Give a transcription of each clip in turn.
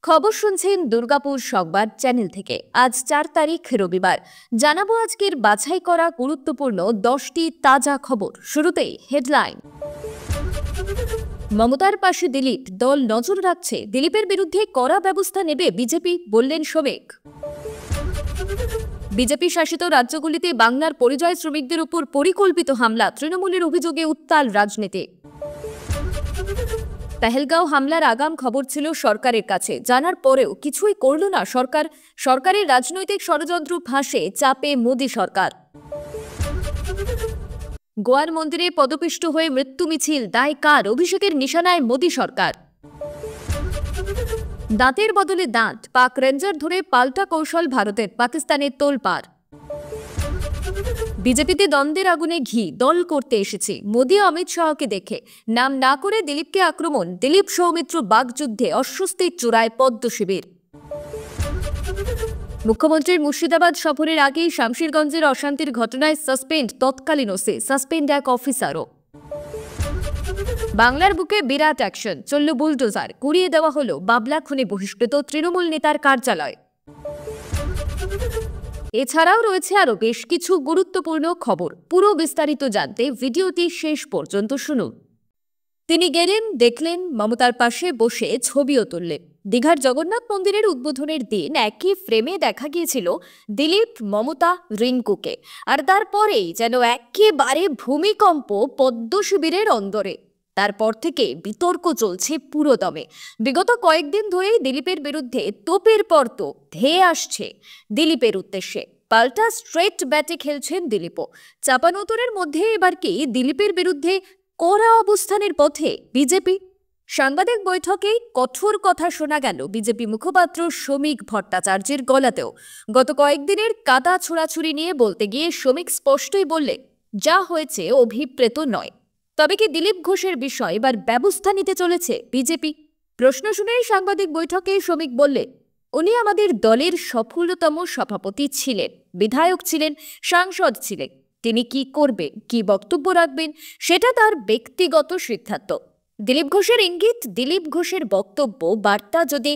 খবর শুনছেন দুর্গাপুর সংবাদ চ্যানেল থেকে। আজ ৪ তারিখ রবিবার। জানাবো আজকের বাছাই করা গুরুত্বপূর্ণ 10টি তাজা খবর। শুরুতেই হেডলাইন। মমতার পাশে দিলীপ, দল নজর রাখছে, দিলীপের বিরুদ্ধে কড়া ব্যবস্থা নেবে বিজেপি, বললেন শোভেক। বিজেপি শাসিত রাজ্যগুলিতে বাংলার পরিযায়ী শ্রমিকদের উপর পরিকল্পিত হামলা, তৃণমূলের অভিযোগে উত্তাল রাজনীতি। পেহেলগাঁও হামলার আগাম খবর ছিল সরকারের কাছে, জানার পরেও কিছুই করল না সরকার। সরকারের রাজনৈতিক ষড়যন্ত্র ফাঁসে চাপে মোদী সরকার। গোয়ার মন্দিরে পদপিষ্ট হয়ে মৃত্যু মিছিল, দায় কার? অভিষেকের নিশানায় মোদী সরকার। দাঁতের বদলে দাঁত, পাক রেঞ্জার ধরে পাল্টা কৌশল ভারতের, পাকিস্তানের তোলপাড়। বিজেপিতে দ্বন্দ্বের আগুনে ঘি, দল করতে এসেছে, মোদী অমিত শাহকে দেখে নাম না করে দিলীপকে আক্রমণ, দিলীপ সৌমিত্র বাগযুদ্ধে অস্বস্তির চূড়ায় পদ্ম শিবির। মুখ্যমন্ত্রীর মুর্শিদাবাদ সফরের আগেই শামশিরগঞ্জের অশান্তির ঘটনায় সাসপেন্ড তৎকালীন ওসি, সাসপেন্ড এক অফিসারও। বাংলার বুকে বিরাট অ্যাকশন, চলল বুলডোজার, কুড়িয়ে দেওয়া হলো বাবলা খুনে বহিষ্কৃত তৃণমূল নেতার কার্যালয়। এছাড়াও রয়েছে আরো বেশ কিছু গুরুত্বপূর্ণ খবর। পুরো বিস্তারিত জানতে ভিডিওটি শেষ পর্যন্ত শুনুন। তিনি গেলেন, দেখলেন, মমতার পাশে বসে ছবিও তুললেন। দীঘার জগন্নাথ মন্দিরের উদ্বোধনের দিন একই ফ্রেমে দেখা গিয়েছিল দিলীপ, মমতা, রিঙ্কুকে। আর তারপরেই যেন একেবারে ভূমিকম্প পদ্ম শিবিরের অন্দরে। তারপর থেকে বিতর্ক চলছে পুরো দমে। বিগত কয়েকদিন ধরেই দিলীপের বিরুদ্ধে তোপের পর তোপ ধেয়ে আসছে দিলীপের উদ্দেশ্যে। পাল্টা স্ট্রেট ব্যাটে খেলছেন দিলীপও। চাপানোতরের মধ্যে এবার কি দিলীপের বিরুদ্ধে কড়া অবস্থানের পথে বিজেপি? সাংবাদিক বৈঠকেই কঠোর কথা শোনা গেল বিজেপি মুখপাত্র শ্রমিক ভট্টাচার্যের গলাতেও। গত কয়েকদিনের কাদা ছোড়াছুড়ি নিয়ে বলতে গিয়ে শ্রমিক স্পষ্টই বললে, যা হয়েছে অভিপ্রেত নয়। তবে কি দিলীপ ঘোষের বিষয় এবার ব্যবস্থা নিতে চলেছে বিজেপি? প্রশ্ন শুনেই সাংবাদিক বৈঠকে শ্রমিক বললে, উনি আমাদের দলের সফলতম সভাপতি ছিলেন, বিধায়ক ছিলেন, সাংসদ ছিলেন। তিনি কি করবেন, কি বক্তব্য রাখবেন, সেটা তার ব্যক্তিগত সিদ্ধান্ত। দিলীপ ঘোষের ইঙ্গিত, দিলীপ ঘোষের বক্তব্য, বার্তা যদি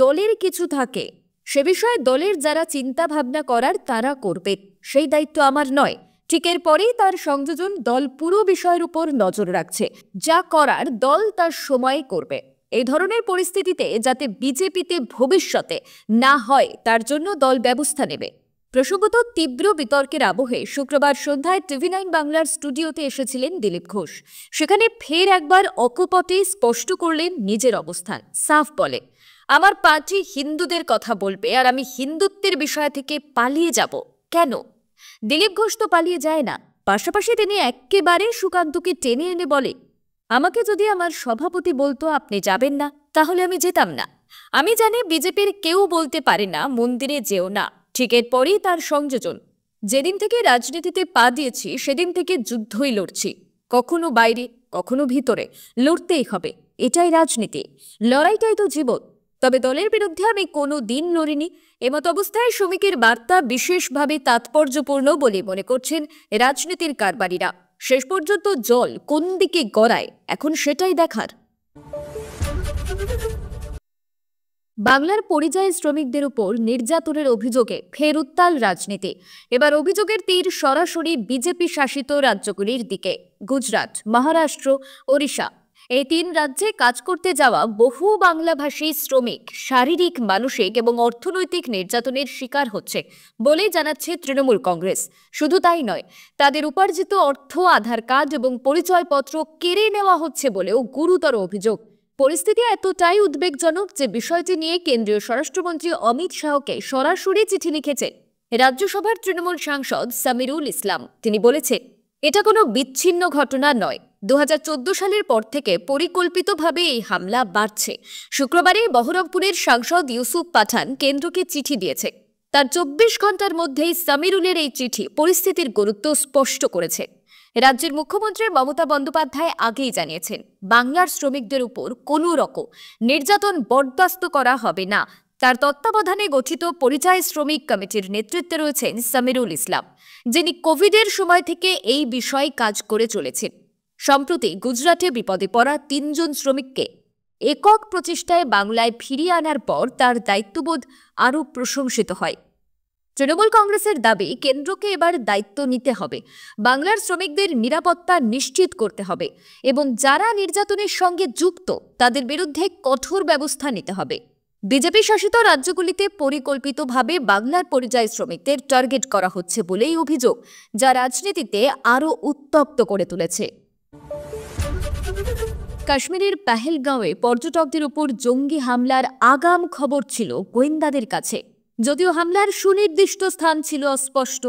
দলের কিছু থাকে, সে বিষয়ে দলের যারা চিন্তা ভাবনা করার তারা করবেন, সেই দায়িত্ব আমার নয়। ঠিক এরপরেই তার সংযোজন, দল পুরো বিষয়ের উপর নজর রাখছে, যা করার দল তার সময়ে করবে। এই ধরনের পরিস্থিতিতে যাতে বিজেপিতে ভবিষ্যতে না হয় তার জন্য দল ব্যবস্থা নেবে। প্রসঙ্গত, তীব্র বিতর্কের আবহে শুক্রবার সন্ধ্যায় TV9 বাংলার স্টুডিওতে এসেছিলেন দিলীপ ঘোষ। সেখানে ফের একবার অকপটে স্পষ্ট করলেন নিজের অবস্থান। সাফ বলে, আমার পার্টি হিন্দুদের কথা বলবে আর আমি হিন্দুত্বের বিষয় থেকে পালিয়ে যাব কেন? দিলীপ ঘোষ তো পালিয়ে যায় না। পাশাপাশি তিনি একেবারে সুকান্তকে টেনে এনে বলে, আমাকে যদি আমার সভাপতি বলতো আপনি যাবেন না, তাহলে আমি যেতাম না। আমি জানি বিজেপির কেউ বলতে পারে না মন্দিরে যেও না। ঠিক এরপরেই তার সংযোজন, যেদিন থেকে রাজনীতিতে পা দিয়েছি সেদিন থেকে যুদ্ধই লড়ছি, কখনো বাইরে কখনো ভিতরে, লড়তেই হবে, এটাই রাজনীতি, লড়াইটাই তো জীবন। তবে দলের বিরুদ্ধে আমি কোনো দিন লড়িনি। এমত অবস্থায় শ্রমিকের বার্তা বিশেষভাবে তাৎপর্যপূর্ণ বলে মনে করছেন রাজনীতির কারবারিরা। শেষ পর্যন্ত জল কোন দিকে গড়ায় এখন সেটাই দেখার। বাংলার পরিযায়ী শ্রমিকদের উপর নির্যাতনের অভিযোগে ফের উত্তাল রাজনীতি। এবার অভিযোগের তীর সরাসরি বিজেপি শাসিত রাজ্যগুলির দিকে। গুজরাট, মহারাষ্ট্র, ওড়িশা, এই 3 রাজ্যে কাজ করতে যাওয়া বহু বাংলাভাষী শ্রমিক শারীরিক, মানসিক এবং অর্থনৈতিক নির্যাতনের শিকার হচ্ছে বলেই জানাচ্ছে তৃণমূল কংগ্রেস। শুধু তাই নয়, তাদের উপার্জিত অর্থ, আধার কার্ড এবং পরিচয়পত্র কেড়ে নেওয়া হচ্ছে বলেও গুরুতর অভিযোগ। পরিস্থিতি এতটাই উদ্বেগজনক যে বিষয়টি নিয়ে কেন্দ্রীয় স্বরাষ্ট্রমন্ত্রী অমিত শাহকে সরাসরি চিঠি লিখেছেন রাজ্যসভার তৃণমূল সাংসদ সামিরুল ইসলাম। তিনি বলেছেন, এটা কোনো বিচ্ছিন্ন ঘটনা নয়। 2014 সালের পর থেকে পরিকল্পিতভাবে এই হামলা বাড়ছে। শুক্রবারে বহরমপুরের সাংসদ ইউসুফ পাঠান কেন্দ্রকে চিঠি দিয়েছে। তার 24 ঘন্টার মধ্যেই সামিরুলের এই চিঠি পরিস্থিতির গুরুত্ব স্পষ্ট করেছে। রাজ্যের মুখ্যমন্ত্রী মমতা বন্দ্যোপাধ্যায় আগেই জানিয়েছেন, বাংলার শ্রমিকদের উপর কোনো রকম নির্যাতন বরদাস্ত করা হবে না। তার তত্ত্বাবধানে গঠিত পরিযায়ী শ্রমিক কমিটির নেতৃত্বে রয়েছেন সামিরুল ইসলাম, যিনি কোভিডের সময় থেকে এই বিষয়ে কাজ করে চলেছেন। সম্প্রতি গুজরাটে বিপদে পড়া 3 জন শ্রমিককে একক প্রচেষ্টায় বাংলায় ফিরিয়ে আনার পর তার দায়িত্ববোধ আরও প্রশংসিত হয়। তৃণমূল কংগ্রেসের দাবি, কেন্দ্রকে এবার দায়িত্ব নিতে হবে, বাংলার শ্রমিকদের নিরাপত্তা নিশ্চিত করতে হবে এবং যারা নির্যাতনের সঙ্গে যুক্ত তাদের বিরুদ্ধে কঠোর ব্যবস্থা নিতে হবে। বিজেপি শাসিত রাজ্যগুলিতে পরিকল্পিতভাবে বাংলার পরিযায়ী শ্রমিকদের টার্গেট করা হচ্ছে বলেই অভিযোগ, যা রাজনীতিতে আরও উত্তপ্ত করে তুলেছে। কাশ্মীরের পেহেলগাঁওয়ে পর্যটকদের উপর জঙ্গি হামলার আগাম খবর ছিল গোয়েন্দাদের কাছে। যদিও হামলার সুনির্দিষ্ট স্থান ছিল অস্পষ্ট,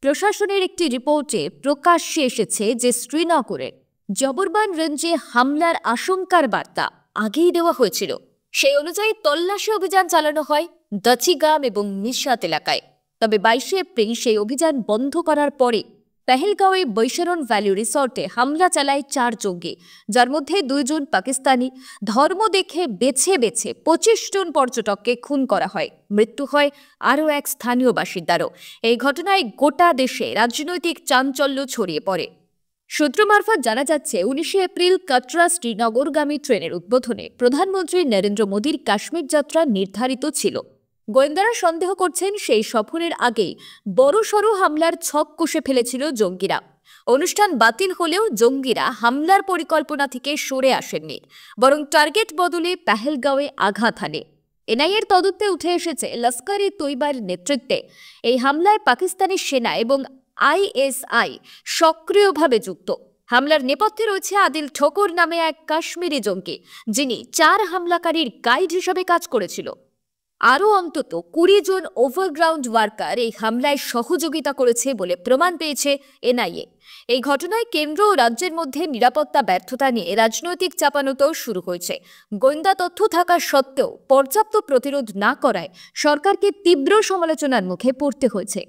প্রশাসনের একটি রিপোর্টে প্রকাশ্যে এসেছে যে শ্রীনগরের জবরবান রেঞ্জে হামলার আশঙ্কার বার্তা আগেই দেওয়া হয়েছিল। সেই অনুযায়ী তল্লাশি অভিযান চালানো হয় দচিগাম এবং নিশাত এলাকায়। তবে 22 এপ্রিল সেই অভিযান বন্ধ করার পরে পেহেলগাঁওয়ে বৈশরণ ভ্যালি রিসর্টে হামলা চালায় 4 জঙ্গি, যার মধ্যে 2 জন পাকিস্তানি। ধর্ম দেখে বেছে বেছে 25 জন পর্যটককে খুন করা হয়। মৃত্যু হয় আরও এক স্থানীয় বাসিন্দারও। এই ঘটনায় গোটা দেশে রাজনৈতিক চাঞ্চল্য ছড়িয়ে পড়ে। সূত্র মারফত জানা যাচ্ছে, 19 এপ্রিল কাটরা শ্রীনগরগামী ট্রেনের উদ্বোধনে প্রধানমন্ত্রী নরেন্দ্র মোদীর কাশ্মীর যাত্রা নির্ধারিত ছিল। গোয়েন্দারা সন্দেহ করছেন সেই সফরের আগেই বড়সড় হামলার ছক কষে ফেলেছিল জঙ্গিরা। অনুষ্ঠান বাতিল হলেও জঙ্গিরা হামলার পরিকল্পনা থেকে সরে আসেননি, বরং টার্গেট বদলে পেহেলগাঁওয়ে আঘাত হানে। এনআইএর তদন্তে উঠে এসেছে, লস্কর-ই-তৈবার নেতৃত্বে এই হামলায় পাকিস্তানি সেনা এবং আইএসআই সক্রিয়ভাবে যুক্ত। হামলার নেপথ্যে রয়েছে আদিল ঠোকর নামে এক কাশ্মীরি জঙ্গি, যিনি 4 হামলাকারীর গাইড হিসেবে কাজ করেছিল। আরও অন্তত 20 জন ওভারগ্রাউন্ড ওয়ার্কার এই হামলায় সহযোগিতা করেছে বলে প্রমাণ পেয়েছে এনআইএ। এই ঘটনায় কেন্দ্র ও রাজ্যের মধ্যে নিরাপত্তা ব্যর্থতা নিয়ে রাজনৈতিক চাপানোতও শুরু হয়েছে। গোয়েন্দা তথ্য থাকা সত্ত্বেও পর্যাপ্ত প্রতিরোধ না করায় সরকারকে তীব্র সমালোচনার মুখে পড়তে হয়েছে।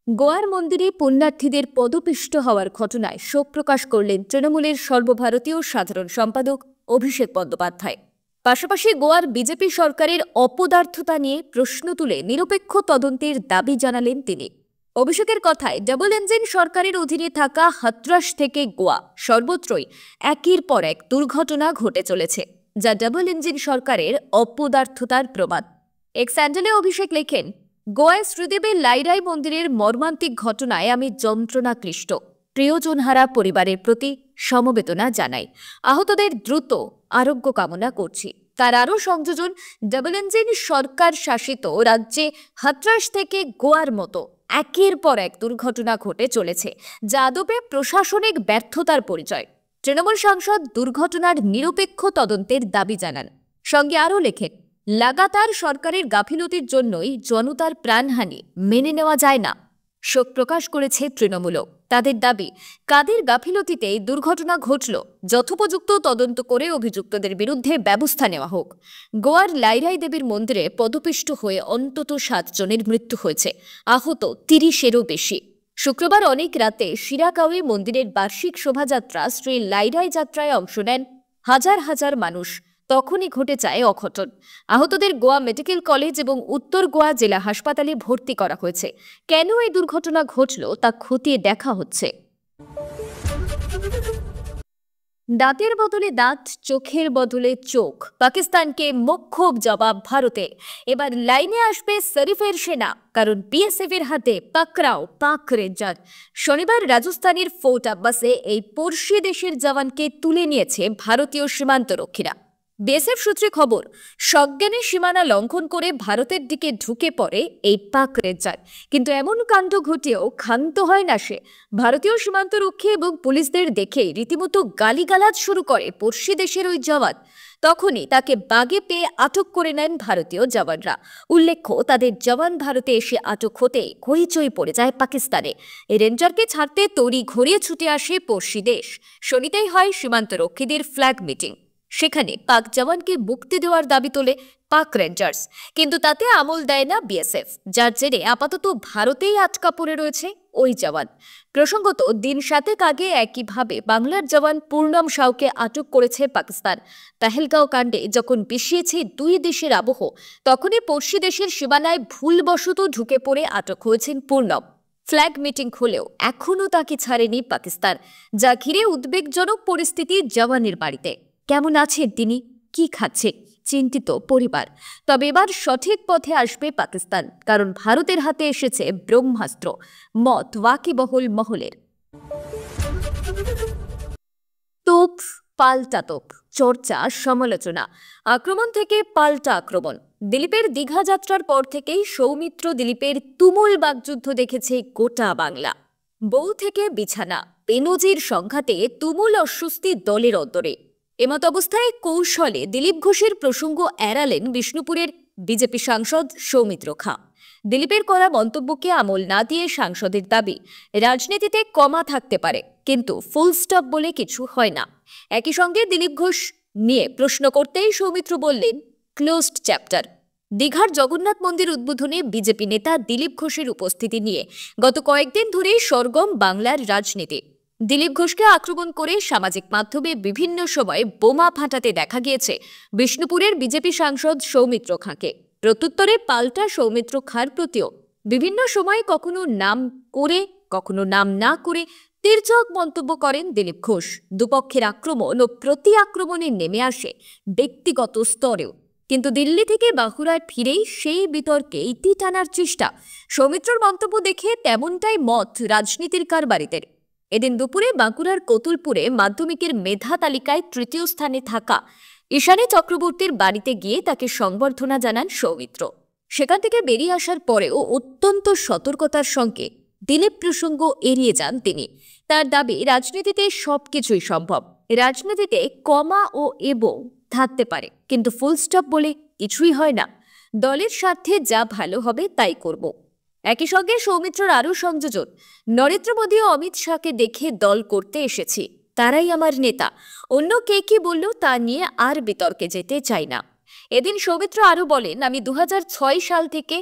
গোয়ার মন্দিরে পুণ্যার্থীদের পদপিষ্ট হওয়ার ঘটনায় শোক প্রকাশ করলেন তৃণমূলের সর্বভারতীয় সাধারণ সম্পাদক অভিষেক বন্দ্যোপাধ্যায়। পাশাপাশি গোয়ার বিজেপি সরকারের অপদার্থতা নিয়ে প্রশ্ন তুলে নিরপেক্ষ তদন্তের দাবি জানালেন তিনি। অভিষেকের কথায়, ডাবল ইঞ্জিন সরকারের অধীনে থাকা হাথরাস থেকে গোয়া সর্বত্রই একের পর এক দুর্ঘটনা ঘটে চলেছে, যা ডাবল ইঞ্জিন সরকারের অপদার্থতার প্রমাণ। এক স্যান্ডেলে অভিষেক লেখেন, গোয়ায় শ্রীদেবের লাইরাই মন্দিরের মর্মান্তিক ঘটনায় আমি যন্ত্রণাক্লিষ্ট। প্রিয়জনহারা পরিবারের প্রতি সমবেদনা জানাই। আহতদের দ্রুত আরোগ্য কামনা করছি। তার আরও সংযোজন, ডাবল ইঞ্জিন সরকার শাসিত রাজ্যে হাথরাস থেকে গোয়ার মতো একের পর এক দুর্ঘটনা ঘটে চলেছে, যা আদপে প্রশাসনিক ব্যর্থতার পরিচয়। তৃণমূল সাংসদ দুর্ঘটনার নিরপেক্ষ তদন্তের দাবি জানান। সঙ্গে আরও লেখেন, লাগাতার সরকারের গাফিলতির জন্যই জনতার প্রাণহানি মেনে নেওয়া যায় না। শোক প্রকাশ করেছে তৃণমূলও। তাদের দাবি, কাদের গাফিলতিতে দুর্ঘটনা ঘটল যথোপযুক্ত তদন্ত করে অভিযুক্তদের বিরুদ্ধে ব্যবস্থা নেওয়া হোক। গোয়ার লাইরাই দেবীর মন্দিরে পদপিষ্ট হয়ে অন্তত 7 জনের মৃত্যু হয়েছে, আহত 30-এরও বেশি। শুক্রবার অনেক রাতে শিরাগাঁওয়ে মন্দিরের বার্ষিক শোভাযাত্রা শ্রী লাইরাই যাত্রায় অংশ নেন হাজার হাজার মানুষ। তখনই ঘটে যায় অঘটন। আহতদের গোয়া মেডিকেল কলেজ এবং উত্তর গোয়া জেলা হাসপাতালে ভর্তি করা হয়েছে। কেন এই দুর্ঘটনা ঘটল তা খতিয়ে দেখা হচ্ছে। দাঁতের বদলে দাঁত, চোখের বদলে চোখ, পাকিস্তানকে মোক্ষম জবাব ভারতে। এবার লাইনে আসবে শরীফের সেনা, কারণ বিএসএফের হাতে পাকড়াও পাক রেঞ্জার। শনিবার রাজস্থানের ফোর্ট আব্বাসে এই পড়শি দেশের জওয়ানকে তুলে নিয়েছে ভারতীয় সীমান্তরক্ষীরা। বিএসএফ সূত্রে খবর, সজ্ঞানে সীমানা লঙ্ঘন করে ভারতের দিকে ঢুকে পড়ে এই পাক রেঞ্জার। কিন্তু এমন কাণ্ড ঘটিয়েও ক্ষান্ত হয় না সে। ভারতীয় সীমান্তরক্ষী এবং পুলিশদের দেখেই রীতিমতো গালিগালাজ শুরু করে পড়শি দেশের ওই জওয়ান। তখনই তাকে বাগে পেয়ে আটক করে নেন ভারতীয় জওয়ানরা। উল্লেখ্য, তাদের জওয়ান ভারতে এসে আটক হতে হইচই পড়ে যায় পাকিস্তানে। এই রেঞ্জারকে ছাড়তে তড়ি ঘড়িয়ে ছুটে আসে পড়শি দেশ। শনিতেই হয় সীমান্তরক্ষীদের ফ্ল্যাগ মিটিং। সেখানে পাক জওয়ানকে মুক্তি দেওয়ার দাবি তোলে পাক রেঞ্জার্স, কিন্তু তাতে আমল দেয় না বিএসএফ, যার জেরে আপাতত ভারতেই আটকা পড়ে রয়েছে ওই জওয়ান। প্রসঙ্গত, দিন 7 আগে একইভাবে বাংলার জওয়ান পূর্ণম সাউকে আটক করেছে পাকিস্তান। পেহেলগাঁও কাণ্ডে যখন বিষিয়েছে 2 দেশের আবহ, তখনই পড়শি দেশের সীমানায় ভুলবশত ঢুকে পড়ে আটক হয়েছেন পূর্ণম। ফ্ল্যাগ মিটিং হলেও এখনও তাকে ছাড়েনি পাকিস্তান, যা ঘিরে উদ্বেগজনক পরিস্থিতি জওয়ানের বাড়িতে। কেমন আছেন তিনি, কি খাচ্ছে, চিন্তিত পরিবার। তবে এবার সঠিক পথে আসবে পাকিস্তান, কারণ ভারতের হাতে এসেছে ব্রহ্মাস্ত্র, মত ওয়াকিবহুল মহলের। তোপ পাল্টা তোপ, চর্চা সমালোচনা, আক্রমণ থেকে পাল্টা আক্রমণ। দিলীপের দীঘা যাত্রার পর থেকেই সৌমিত্র দিলীপের তুমুল বাগযুদ্ধ দেখেছে গোটা বাংলা। বউ থেকে বিছানা, বেনজির সংঘাতে তুমুল অস্বস্তি দলের অন্তরে। এমত অবস্থায় কৌশলে দিলীপ ঘোষের প্রসঙ্গ এড়ালেন বিষ্ণুপুরের বিজেপি সাংসদ সৌমিত্র খাঁ। দিলীপের করা মন্তব্যকে আমল না দিয়ে সাংসদের দাবি, রাজনীতিতে কমা থাকতে পারে, কিন্তু ফুল স্টপ বলে কিছু হয় না। একই সঙ্গে দিলীপ ঘোষ নিয়ে প্রশ্ন করতেই সৌমিত্র বললেন, ক্লোজড চ্যাপ্টার। দীঘার জগন্নাথ মন্দির উদ্বোধনে বিজেপি নেতা দিলীপ ঘোষের উপস্থিতি নিয়ে গত কয়েকদিন ধরেই সরগম বাংলার রাজনীতি। দিলীপ ঘোষকে আক্রমণ করে সামাজিক মাধ্যমে বিভিন্ন সময় বোমা ফাটাতে দেখা গিয়েছে বিষ্ণুপুরের বিজেপি সাংসদ সৌমিত্র খাঁকে। প্রত্যুত্তরে পাল্টা সৌমিত্র খাঁর প্রতিও বিভিন্ন সময় কখনো নাম করে কখনো নাম না করে তীর্যক মন্তব্য করেন দিলীপ ঘোষ। দুপক্ষের আক্রমণ ও প্রতি আক্রমণে নেমে আসে ব্যক্তিগত স্তরেও। কিন্তু দিল্লি থেকে বাঁকুড়ায় ফিরেই সেই বিতর্কে ইতি টানার চেষ্টা। সৌমিত্রর মন্তব্য দেখে তেমনটাই মত রাজনীতির কারবারিদের। এদিন দুপুরে বাঁকুড়ার কতুলপুরে মাধ্যমিকের মেধা তালিকায় তৃতীয় স্থানে থাকা ঈশানী চক্রবর্তীর বাড়িতে গিয়ে তাকে সংবর্ধনা জানান সৌমিত্র। সেখান থেকে বেরিয়ে আসার পরেও অত্যন্ত সতর্কতার সঙ্গে দিলীপ প্রসঙ্গ এড়িয়ে যান তিনি। তার দাবি, রাজনীতিতে সবকিছুই সম্ভব। রাজনীতিতে কমা ও এবং থাকতে পারে, কিন্তু ফুল স্টপ বলে কিছুই হয় না। দলের স্বার্থে যা ভালো হবে তাই করব। একই সঙ্গে সৌমিত্রর আরও সংযোজন, নরেন্দ্র মোদী ও অমিত শাহকে দেখে দল করতে এসেছি, তারাই আমার নেতা। অন্য কে কি বলল তা নিয়ে আর বিতর্কে যেতে চাই না। এদিন সৌমিত্র আরও বলেন, আমি 2006 সাল থেকে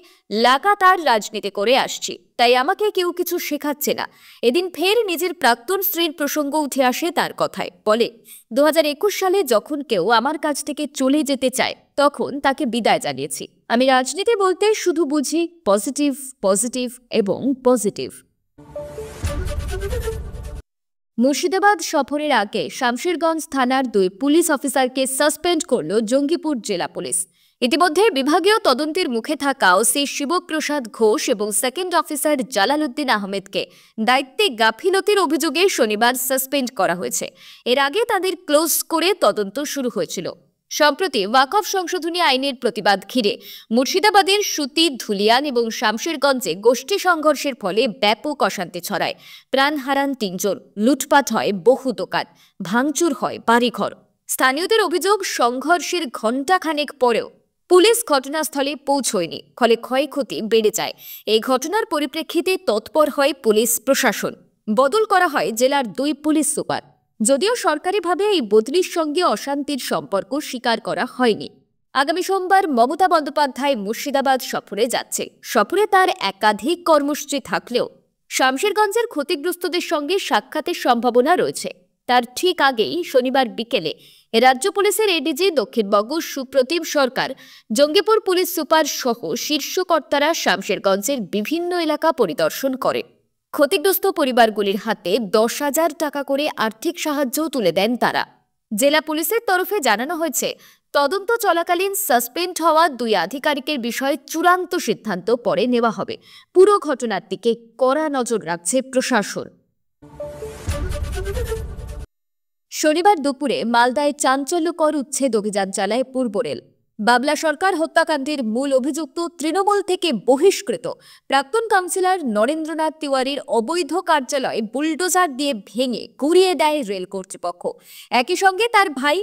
লাগাতার রাজনীতি করে আসছি, তাই আমাকে কেউ কিছু শেখাচ্ছে না। এদিন ফের নিজের প্রাক্তন স্ত্রীর প্রসঙ্গ উঠে আসে তার কথায়। বলে, 2021 সালে যখন কেউ আমার কাছ থেকে চলে যেতে চায় তখন তাকে বিদায় জানিয়েছি। আমি রাজনীতি বলতে শুধু বুঝি পজিটিভ, পজিটিভ এবং পজিটিভ। মুর্শিদাবাদ সফরের আগে শামশেরগঞ্জ থানার 2 পুলিশ অফিসারকে সাসপেন্ড করল জঙ্গিপুর জেলা পুলিশ। ইতিমধ্যে বিভাগীয় তদন্তের মুখে থাকা ওসি শিবপ্রসাদ ঘোষ এবং সেকেন্ড অফিসার জালালউদ্দিন আহমেদকে দায়িত্বে গাফিলতির অভিযোগে শনিবার সাসপেন্ড করা হয়েছে। এর আগে তাদের ক্লোজ করে তদন্ত শুরু হয়েছিল। সম্প্রতি ওয়াকফ সংশোধনী আইনের প্রতিবাদ ঘিরে মুর্শিদাবাদের সুতি, ধুলিয়ান এবং শামশেরগঞ্জে গোষ্ঠী সংঘর্ষের ফলে ব্যাপক অশান্তি ছড়ায়। প্রাণ হারান 3 জন, লুটপাট হয় বহু দোকান, ভাঙচুর হয় বাড়িঘর। স্থানীয়দের অভিযোগ, সংঘর্ষের ঘণ্টাখানেক পরেও পুলিশ ঘটনাস্থলে পৌঁছয়নি, ফলে ক্ষয়ক্ষতি বেড়ে যায়। এই ঘটনার পরিপ্রেক্ষিতে তৎপর হয় পুলিশ প্রশাসন। বদল করা হয় জেলার 2 পুলিশ সুপার। যদিও সরকারিভাবে এই বদলির সঙ্গে অশান্তির সম্পর্ক স্বীকার করা হয়নি। আগামী সোমবার মমতা বন্দ্যোপাধ্যায় মুর্শিদাবাদ সফরে যাচ্ছে। সফরে তার একাধিক কর্মসূচি থাকলেও শামশেরগঞ্জের ক্ষতিগ্রস্তদের সঙ্গে সাক্ষাতের সম্ভাবনা রয়েছে। তার ঠিক আগেই শনিবার বিকেলে রাজ্য পুলিশের এডিজি দক্ষিণবঙ্গ সুপ্রতিম সরকার, জঙ্গিপুর পুলিশ সুপার সহ শীর্ষ কর্তারা শামশেরগঞ্জের বিভিন্ন এলাকা পরিদর্শন করে। ক্ষতিগ্রস্ত পরিবারগুলির হাতে 10,000 টাকা করে আর্থিক সাহায্য তুলে দেন তারা। জেলা পুলিশের তরফে জানানো হয়েছে, তদন্ত চলাকালীন সাসপেন্ড হওয়া 2 আধিকারিকের বিষয়ে চূড়ান্ত সিদ্ধান্ত পরে নেওয়া হবে। পুরো ঘটনার দিকে কড়া নজর রাখছে প্রশাসন। শনিবার দুপুরে মালদায় চাঞ্চল্যকর উচ্ছেদ অভিযান চালায় পূর্ব রেল। বাবলা সরকার হত্যাকাণ্ডের মূল অভিযুক্ত তৃণমূল থেকে বহিষ্কৃত প্রাক্তন কাউন্সিলর নরেন্দ্রনাথ তিওয়ারির অবৈধ কার্যালয় বুলডোজার দিয়ে ভেঙে গুড়িয়ে দেয় রেল কর্তৃপক্ষ। একই সঙ্গে তার ভাই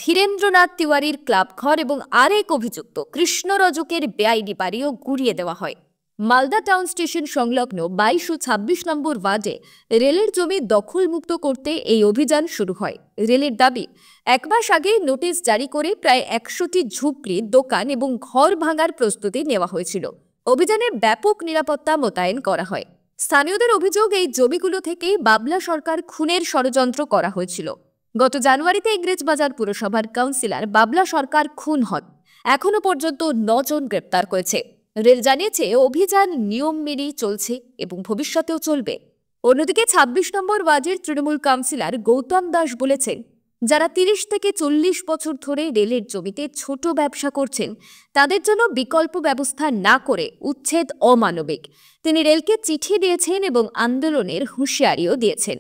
ধীরেন্দ্রনাথ তিওয়ারির ক্লাবঘর এবং আরেক অভিযুক্ত কৃষ্ণ রজকের বেআইনি বাড়িও গুড়িয়ে দেওয়া হয়। মালদা টাউন স্টেশন সংলগ্ন 22 ও 26 নম্বর ওয়ার্ডে রেলের জমি দখলমুক্ত করতে এই অভিযান শুরু হয়। রেলের দাবি, 1 মাস আগে নোটিশ জারি করে প্রায় 100টি ঝুপড়ি, দোকান এবং ঘর ভাঙার প্রস্তুতি নেওয়া হয়েছিল। অভিযানে ব্যাপক নিরাপত্তা মোতায়েন করা হয়। স্থানীয়দের অভিযোগ, এই জমিগুলো থেকেই বাবলা সরকার খুনের ষড়যন্ত্র করা হয়েছিল। গত জানুয়ারিতে ইংরেজবাজার পুরসভার কাউন্সিলর বাবলা সরকার খুন হন। এখনো পর্যন্ত 9 জন গ্রেপ্তার হয়েছে। রেল জানিয়েছে অভিযান নিয়ম মেনেই চলছে এবং ভবিষ্যতেও চলবে। অন্যদিকে ২৬ নম্বর ওয়ার্ডের তৃণমূল কাউন্সিলর গৌতম দাস বলেছেন, যারা ৩০ থেকে ৪০ বছর ধরে রেলের জমিতে ছোট ব্যবসা করছেন তাদের জন্য বিকল্প ব্যবস্থা না করে উচ্ছেদ অমানবিক। তিনি রেলকে চিঠি দিয়েছেন এবং আন্দোলনের হুঁশিয়ারিও দিয়েছেন।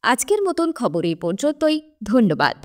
আজকের মতন খবর এই পর্যন্তই। ধন্যবাদ।